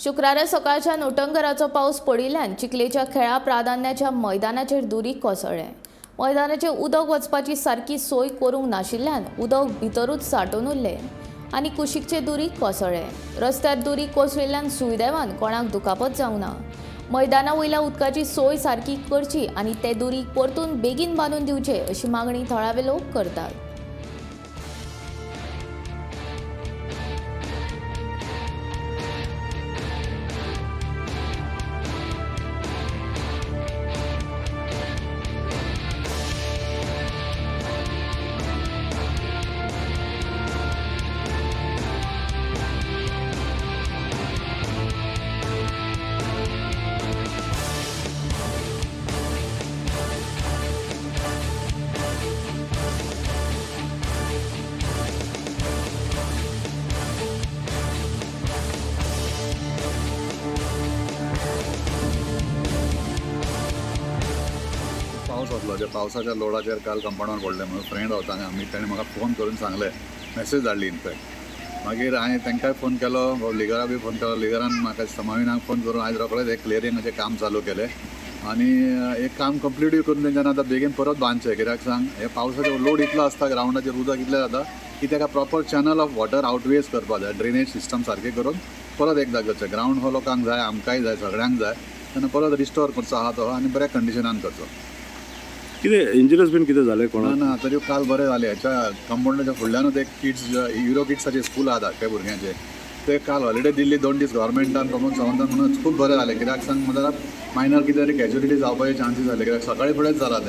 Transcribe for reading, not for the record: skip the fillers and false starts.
शुक्रारा सकाळच्या उटंगराचो पावस पडिल्ल्यान चिखलेच्या खेळा प्राधान्याच्या मैदानाचेर दुरीग कोसळ्ळें। मैदानाचेर उदक वचपाची सारकी सोय करूंक नाशिल्ल्यान उदक भितरूच सांठून उरलें आनी कुशीकचे दुरीग कोसळ्ळें। रस्त्यार दुरीग कोसळिल्ल्यान सुदैवान कोणाक दुखापत जावंक ना। मैदाना वयल्या उदकाची सोय सारकी करची आनी ते दुरीग परतून बेगीन बांदून दिवचे अशी मागणी थळावे लोक करतात। पावस वतलो त्या पावसाच्या लोडाचेर काल कंपाउंडार पडलें म्हणून फ्रेंड रावता आनी आमी ताणें म्हाका फोन करून सांगलें, मॅसेज धाडली इनफॅक्ट। मागीर हांवें तांकांय फोन केलो, लिगरा बी फोन केलो। लिगरान म्हाका समाविनाक फोन करून आयज रोखडेंच एक क्लियरिंगाचें काम चालू केलें आनी एक काम कंप्लीटूय करून तेंच्यानी आतां बेगीन परत बांदचें। कित्याक सांग, हे पावसाचो लोड इतलो आसता, ग्रावंडाचेर उदक इतलें जाता की ताका proper channel of water outweighs करपाक जाय, ड्रेनेज सिस्टम सारकें करून परत एकदां करचें। ग्रावंड हो लोकांक जाय, आमकांय जाय, सगळ्यांक जाय, तेन्ना परत रिस्टोर करचो आहा तो आनी बऱ्या कंडिशनान करचो। कितें इंजरीज बीन कितें जालें कोणाक? ना तरी काल बरें जालें। हेच्या कंपाउंडाच्या फुडल्यानूच एक किड्स युरो किड्साचें स्कूल आहा धाकट्या भुरग्यांचें, ते काल हॉलिडे दिल्ली 2 दीस गव्हर्मेंटान प्रमोद सावंतान म्हणून खूब बरें जालें। कित्याक सांग, म्हळ्यार मायनर कितें तरी कॅज्युलिटी जावपाचे चान्सीस जाले, कित्याक सकाळी फुडेंच जाला तें।